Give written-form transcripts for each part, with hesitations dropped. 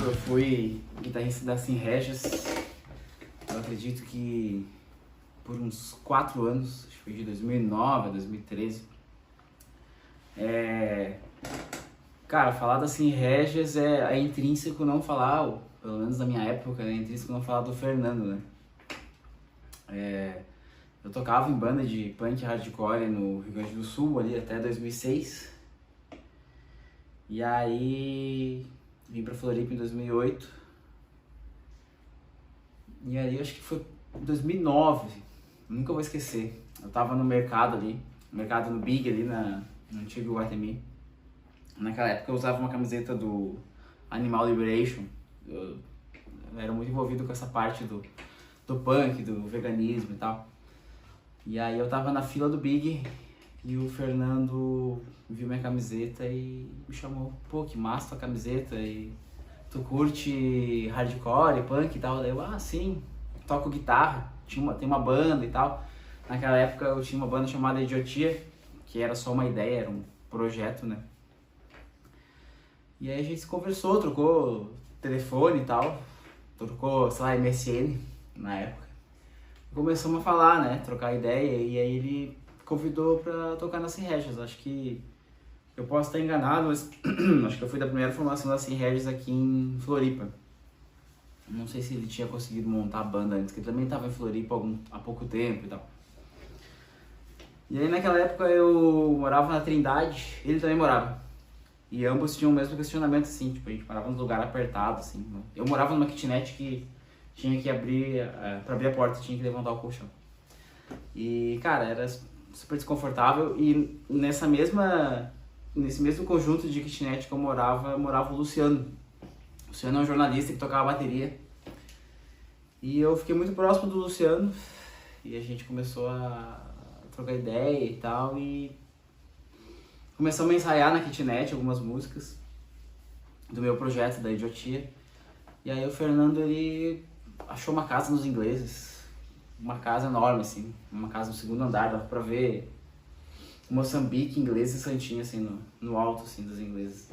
eu fui guitarrista da Sim Regis, eu acredito que por uns 4 anos, acho que foi de 2009 a 2013. Cara, falar da Sim Regis é intrínseco não falar, ou, pelo menos na minha época, é intrínseco não falar do Fernando, né? Eu tocava em banda de punk hardcore no Rio Grande do Sul ali até 2006. E aí vim pra Floripa em 2008. E aí acho que foi 2009, nunca vou esquecer. Eu tava no mercado ali, no mercado no Big ali no antigo Guatemi. Naquela época eu usava uma camiseta do Animal Liberation. Eu era muito envolvido com essa parte do punk, do veganismo e tal. E aí eu tava na fila do Big e o Fernando viu minha camiseta e me chamou. Pô, que massa tua camiseta, e tu curte hardcore, punk e tal? Daí eu, sim, toco guitarra, tem uma banda e tal. Naquela época eu tinha uma banda chamada Idiotia, que era só uma ideia, era um projeto, né? E aí a gente se conversou, trocou telefone e tal, trocou, sei lá, MSN na época. Começamos a falar, né, trocar ideia, e aí ele convidou pra tocar na Sim Regis. Acho que eu posso estar enganado, mas acho que eu fui da primeira formação da Sim Regis aqui em Floripa. Não sei se ele tinha conseguido montar a banda antes, que ele também estava em Floripa há pouco tempo e tal. E aí naquela época eu morava na Trindade, ele também morava. E ambos tinham o mesmo questionamento, assim, tipo, a gente morava num lugar apertado, assim. Eu morava numa kitnet que tinha que abrir, pra abrir a porta, tinha que levantar o colchão. E, cara, era super desconfortável. E nesse mesmo conjunto de kitnet que eu morava o Luciano. O Luciano é um jornalista que tocava bateria. E eu fiquei muito próximo do Luciano. E a gente começou a trocar ideia e tal. E começamos a ensaiar na kitnet algumas músicas do meu projeto, da Idiotia. E aí o Fernando, ele achou uma casa nos Ingleses, uma casa enorme, assim, uma casa no segundo andar, dava pra ver Moçambique, Inglês e Santinha, assim, no alto, assim, dos Ingleses.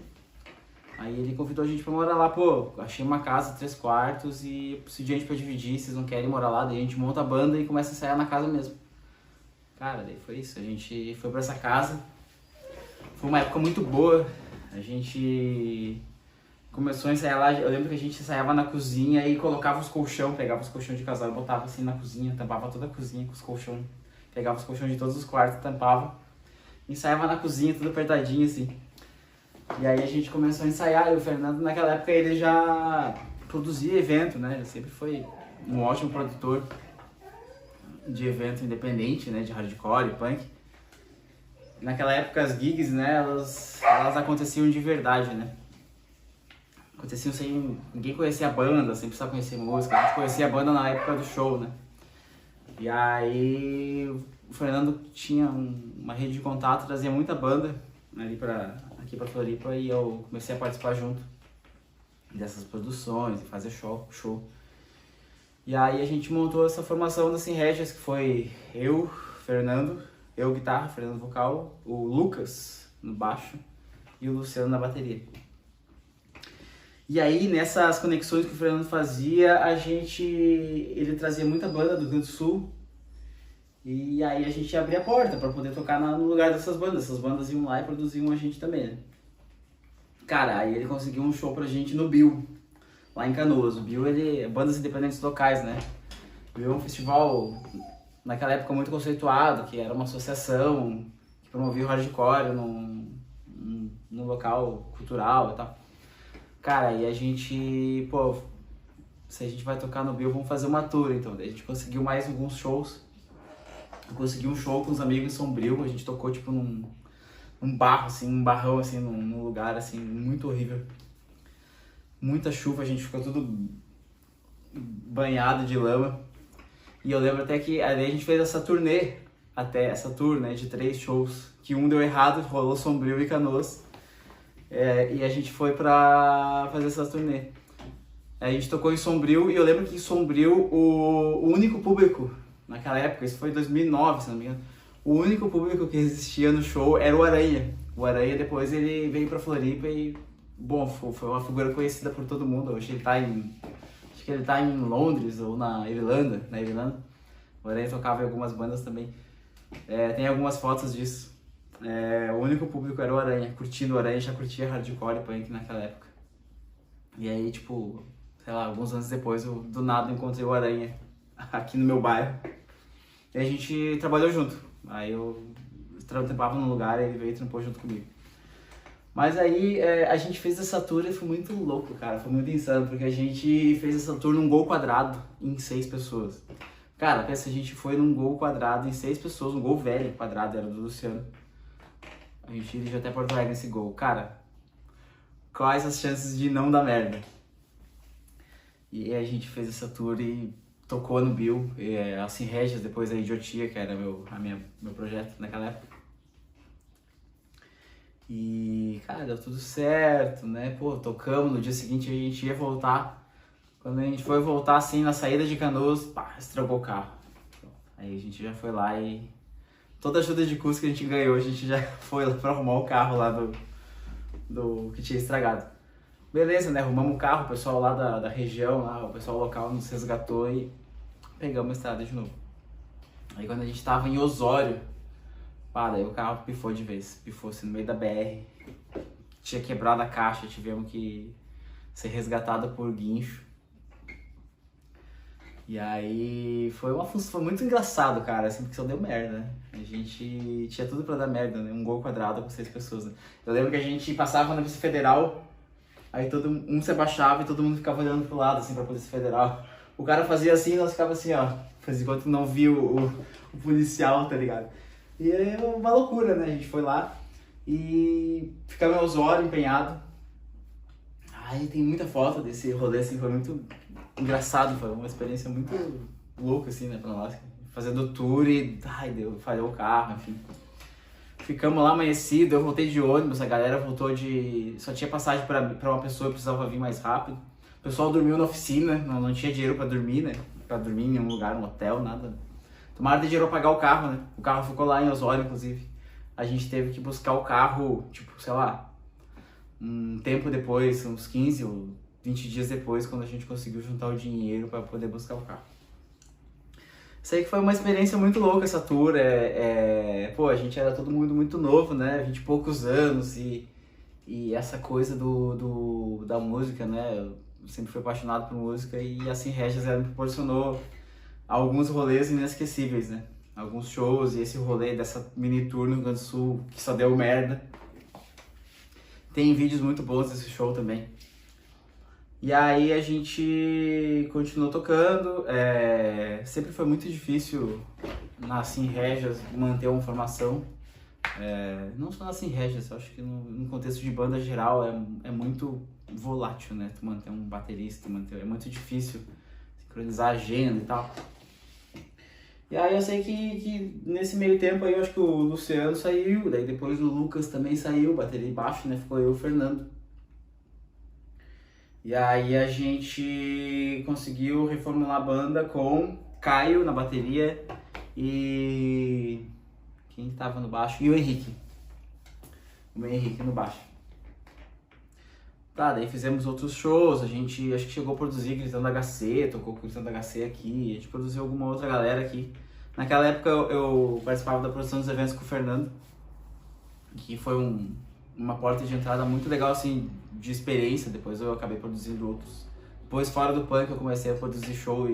Aí ele convidou a gente pra morar lá. Pô, achei uma casa, 3 quartos, e pedi a gente pra dividir, vocês não querem morar lá? Daí a gente monta a banda e começa a ensaiar na casa mesmo. Cara, daí foi isso, a gente foi pra essa casa, foi uma época muito boa, a gente começou a ensaiar lá. Eu lembro que a gente ensaiava na cozinha e colocava os colchão, pegava os colchão de casal e botava assim na cozinha, tampava toda a cozinha com os colchão, pegava os colchão de todos os quartos, tampava, ensaiava na cozinha, tudo apertadinho assim. E aí a gente começou a ensaiar, e o Fernando naquela época ele já produzia evento, né, ele sempre foi um ótimo produtor de evento independente, né, de hardcore e punk. Naquela época as gigs, né, elas aconteciam de verdade, né. Aconteciam sem ninguém conhecer a banda, sem precisar conhecer música. A gente conhecia a banda na época do show, né? E aí o Fernando tinha uma rede de contato, trazia muita banda aqui pra Floripa, e eu comecei a participar junto dessas produções e fazer show. E aí a gente montou essa formação da Sim Regis, que foi eu, Fernando, eu guitarra, Fernando vocal, o Lucas no baixo e o Luciano na bateria. E aí, nessas conexões que o Fernando fazia, ele trazia muita banda do Rio Grande do Sul. E aí a gente abria a porta para poder tocar no lugar dessas bandas. Essas bandas iam lá e produziam a gente também, né? Cara, aí ele conseguiu um show pra gente no Bill, lá em Canoas. O Bill, ele é bandas independentes locais, né? O Bill é um festival, naquela época, muito conceituado, que era uma associação que promovia o hardcore num local cultural e tal. Cara, e a gente, pô, se a gente vai tocar no Bill, vamos fazer uma tour, então. Daí a gente conseguiu mais alguns shows. Eu consegui um show com os amigos em Sombrio, a gente tocou, tipo, num barro, assim, um barrão, assim, num lugar, assim, muito horrível. Muita chuva, a gente ficou tudo banhado de lama. E eu lembro até que aí a gente fez essa tour, né, de 3 shows, que um deu errado, rolou Sombrio e Canoas. E a gente foi pra fazer essa turnê. A gente tocou em Sombrio, e eu lembro que em Sombrio o único público, naquela época, isso foi em 2009, se não me engano, o único público que existia no show era o Aranha. O Aranha depois ele veio pra Floripa e bom, foi uma figura conhecida por todo mundo. Hoje ele tá acho que ele tá em Londres ou na Irlanda, O Aranha tocava em algumas bandas também. Tem algumas fotos disso. O único público era o Aranha, curtindo o Aranha, já curtia hardcore e punk naquela época. E aí, tipo, sei lá, alguns anos depois, eu do nada encontrei o Aranha aqui no meu bairro. E a gente trabalhou junto. Aí eu trampava num lugar e ele veio e trampou junto comigo. Mas aí a gente fez essa tour e foi muito louco, cara. Foi muito insano, porque a gente fez essa tour num Gol quadrado em 6 pessoas. Cara, pensa, a gente foi num Gol quadrado em 6 pessoas, um Gol velho quadrado, era do Luciano. A gente dirigiu até Porto Alegre nesse Gol. Cara, quais as chances de não dar merda? E aí a gente fez essa tour e tocou no Bill, assim, Regis, depois a Idiotia, que era meu projeto naquela época. E, cara, deu tudo certo, né? Pô, tocamos, no dia seguinte a gente ia voltar. Quando a gente foi voltar, assim, na saída de Canoas, pá, estragou o carro. Aí a gente já foi lá e... Toda a ajuda de custo que a gente ganhou, a gente já foi lá pra arrumar o carro lá do que tinha estragado. Beleza, né? Arrumamos o carro, o pessoal lá da região, lá, o pessoal local nos resgatou e pegamos a estrada de novo. Aí quando a gente tava em Osório, pá, daí o carro pifou de vez, pifou assim no meio da BR, tinha quebrado a caixa, tivemos que ser resgatado por guincho. E aí foi muito engraçado, cara, assim, porque só deu merda, né? A gente tinha tudo pra dar merda, né? Um Gol quadrado com 6 pessoas, né? Eu lembro que a gente passava na Polícia Federal, aí um se abaixava e todo mundo ficava olhando pro lado, assim, pra Polícia Federal. O cara fazia assim e nós ficava assim, ó, fazia enquanto não viu o policial, tá ligado? E é uma loucura, né? A gente foi lá e ficamos em Osório, empenhado. Aí tem muita foto desse rolê, assim, foi muito engraçado, foi uma experiência muito louca, assim, né, pra nós. Fazendo tour e, falhou o carro, enfim. Ficamos lá amanhecido, eu voltei de ônibus, a galera voltou só tinha passagem pra uma pessoa, eu precisava vir mais rápido. O pessoal dormiu na oficina, não tinha dinheiro pra dormir, né? Pra dormir em nenhum lugar, um hotel, nada. Tomaram de dinheiro pra pagar o carro, né? O carro ficou lá em Osório, inclusive. A gente teve que buscar o carro, tipo, sei lá, um tempo depois, uns 15 ou 20 dias depois, quando a gente conseguiu juntar o dinheiro pra poder buscar o carro. Sei que foi uma experiência muito louca essa tour, pô, a gente era todo mundo muito novo, né, 20 e poucos anos, e essa coisa da música, né, eu sempre fui apaixonado por música, e assim, Regis me proporcionou alguns rolês inesquecíveis, né, alguns shows, e esse rolê dessa mini tour no Rio Grande do Sul, que só deu merda. Tem vídeos muito bons desse show também. E aí a gente continuou tocando, sempre foi muito difícil na Sim Regis manter uma formação, não só na Sim Regis, acho que no contexto de banda geral é muito volátil, né, tu manter um baterista, é muito difícil sincronizar a agenda e tal. E aí eu sei que nesse meio tempo aí eu acho que o Luciano saiu, daí depois o Lucas também saiu, bateria e baixo, né, ficou eu e o Fernando. E aí a gente conseguiu reformular a banda com Caio na bateria e... quem tava no baixo? E o Henrique. O Henrique no baixo. Tá, daí fizemos outros shows, a gente acho que chegou a produzir Gritando HC, tocou com Gritando HC aqui, a gente produziu alguma outra galera aqui. Naquela época eu participava da produção dos eventos com o Fernando, que foi uma porta de entrada muito legal, assim, de experiência. Depois eu acabei produzindo outros. Depois, fora do punk, eu comecei a produzir show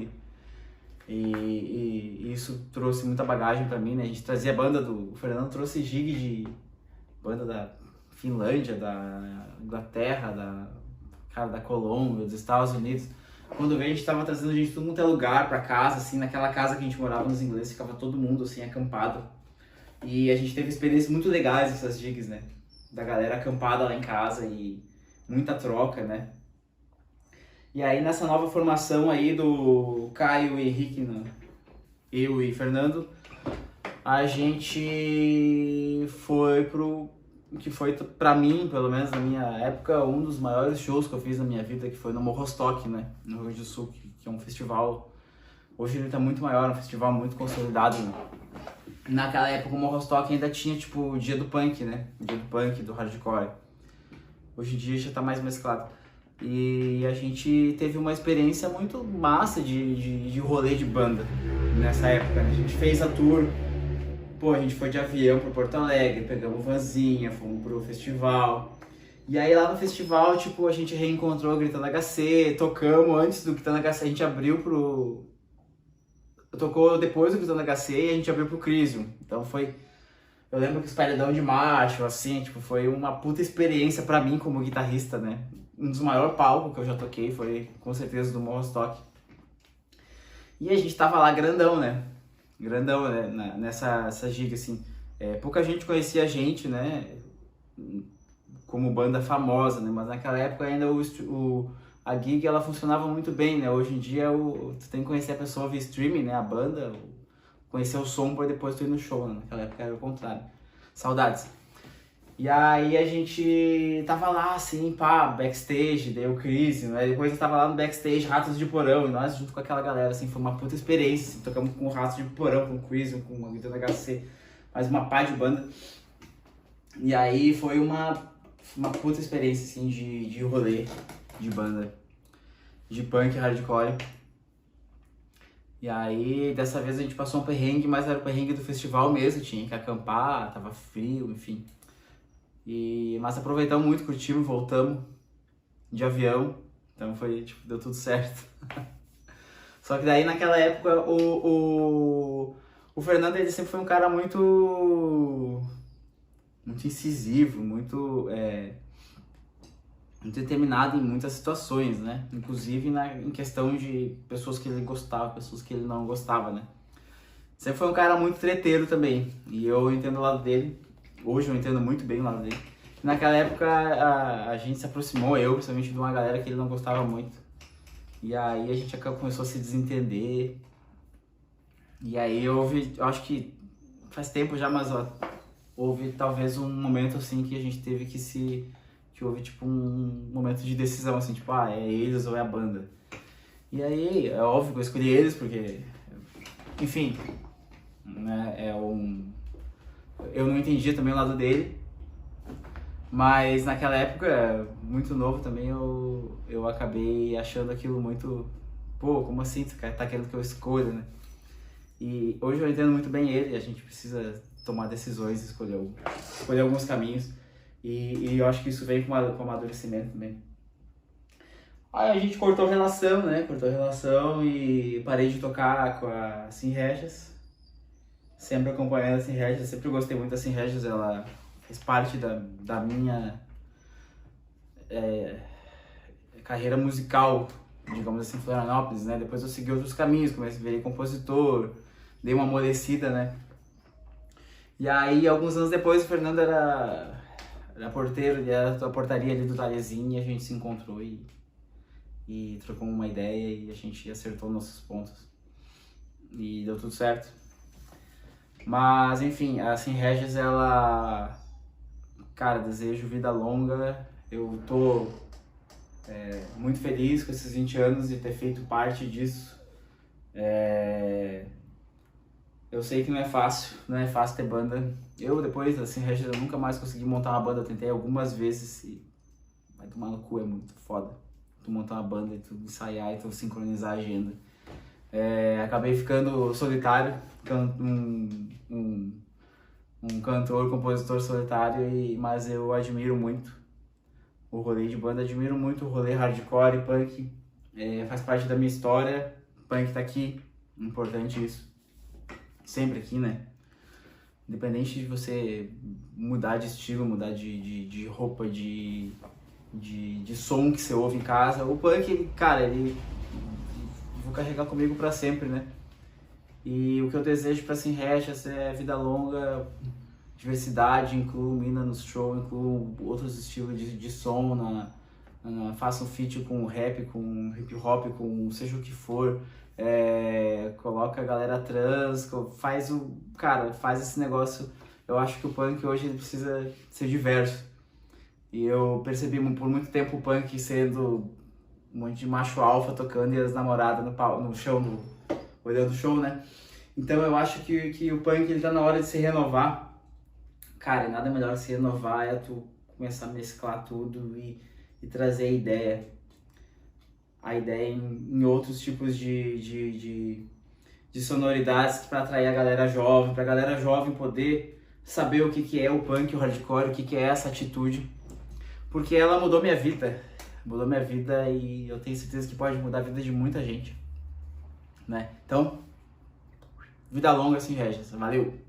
e isso trouxe muita bagagem pra mim, né? A gente trazia banda o Fernando trouxe gig de banda da Finlândia, da Inglaterra, da Colômbia, dos Estados Unidos. Quando veio, a gente tava trazendo gente de todo mundo é lugar pra casa, assim, naquela casa que a gente morava nos ingleses, ficava todo mundo, assim, acampado. E a gente teve experiências muito legais nessas gigs, né? Da galera acampada lá em casa e muita troca, né? E aí nessa nova formação aí do Caio e Henrique, né? Eu e Fernando, a gente foi que foi pra mim, pelo menos na minha época, um dos maiores shows que eu fiz na minha vida, que foi no Morrostock, né? No Rio Grande do Sul, que é um festival, hoje ele tá muito maior, um festival muito consolidado, né? Naquela época o Morrostock ainda tinha, tipo, o dia do punk, né? O dia do punk, do hardcore. Hoje em dia já tá mais mesclado. E a gente teve uma experiência muito massa de rolê de banda nessa época, né? A gente fez a tour, pô, a gente foi de avião pra Porto Alegre, pegamos vanzinha, fomos pro festival. E aí lá no festival, tipo, a gente reencontrou o Gritando HC, tocamos antes do Gritando HC, a gente abriu pro... Tocou depois do Gritando HC e a gente abriu pro Crisium. Então foi... Eu lembro que os paredão de macho, assim, tipo, foi uma puta experiência pra mim como guitarrista, né? Um dos maiores palcos que eu já toquei foi, com certeza, do Morrostock. E a gente tava lá grandão, né? Grandão, né? Nessa giga, assim. Pouca gente conhecia a gente, né? Como banda famosa, né? Mas naquela época ainda a gig, ela funcionava muito bem, né? Hoje em dia, tu tem que conhecer a pessoa via streaming, né? A banda, conhecer o som pra depois tu ir no show, né? Naquela época era o contrário. Saudades. E aí a gente tava lá, assim, pá, backstage, daí o Chris, né? Depois eu tava lá no backstage, Ratos de Porão, e nós junto com aquela galera, assim, foi uma puta experiência, assim, tocamos com o Ratos de Porão, com o Chris, com a Gritando HC, mais uma pá de banda. E aí foi uma puta experiência, assim, de rolê, de banda, de punk hardcore. E aí, dessa vez a gente passou um perrengue, mas era o perrengue do festival mesmo, tinha que acampar, tava frio, enfim. Mas aproveitamos muito, curtimos, voltamos de avião, então foi, tipo, deu tudo certo. Só que daí naquela época o Fernando, ele sempre foi um cara muito incisivo, muito determinado em muitas situações, né? Inclusive em questão de pessoas que ele gostava, pessoas que ele não gostava, né? Sempre foi um cara muito treteiro também, e eu entendo o lado dele. Hoje eu entendo muito bem o lado dele. Naquela época a gente se aproximou, eu principalmente, de uma galera que ele não gostava muito. E aí a gente começou a se desentender. E aí eu acho que faz tempo já, mas ó, houve talvez um momento assim que a gente teve que houve tipo um momento de decisão assim, tipo, é eles ou é a banda. E aí, é óbvio que eu escolhi eles porque, enfim, né, eu não entendia também o lado dele, mas naquela época, muito novo também, eu acabei achando aquilo muito... Pô, como assim? Tu tá querendo que eu escolha, né? E hoje eu entendo muito bem ele, a gente precisa tomar decisões, escolher alguns caminhos, e eu acho que isso vem com amadurecimento também. Aí a gente cortou a relação, né? Cortou a relação e parei de tocar com a Sin Regis. Sempre acompanhando a Sin Regis, sempre gostei muito da Sin Regis, ela fez parte da minha carreira musical, digamos assim, em Florianópolis, né? Depois eu segui outros caminhos, comecei a virar compositor, dei uma amolecida, né? E aí, alguns anos depois, o Fernando era porteiro, ele era da portaria ali do Talezinho, e a gente se encontrou e trocou uma ideia e a gente acertou nossos pontos. E deu tudo certo. Mas, enfim, a Sin Regis, ela... Cara, desejo vida longa. Eu tô muito feliz com esses 20 anos de ter feito parte disso. Eu sei que não é fácil ter banda. Eu, depois da Sin Regis, eu nunca mais consegui montar uma banda. Eu tentei algumas vezes e vai tomar no cu, é muito foda. Tu montar uma banda e tu ensaiar e tu sincronizar a agenda. Acabei ficando solitário, um cantor, compositor solitário, mas eu admiro muito o rolê de banda, admiro muito o rolê hardcore e punk, faz parte da minha história, punk tá aqui, importante isso, sempre aqui, né? Independente de você mudar de estilo, mudar de roupa, de som que você ouve em casa, o punk, cara, vou carregar comigo pra sempre, né? E o que eu desejo pra Sin Regis é vida longa, diversidade, incluo mina no show, incluo outros estilos de som, faça um feat com rap, com hip hop, com seja o que for, coloca a galera trans, faz esse negócio. Eu acho que o punk hoje ele precisa ser diverso. E eu percebi por muito tempo o punk sendo um monte de macho alfa tocando e as namoradas no show, olhando o show, né? Então eu acho que o punk ele tá na hora de se renovar. Cara, nada melhor que se renovar tu começar a mesclar tudo e trazer a ideia em outros tipos de sonoridades para atrair a galera jovem, para a galera jovem poder saber o que é o punk, o hardcore, o que é essa atitude, porque ela mudou minha vida e eu tenho certeza que pode mudar a vida de muita gente, né? Então, vida longa assim, Regis. Valeu!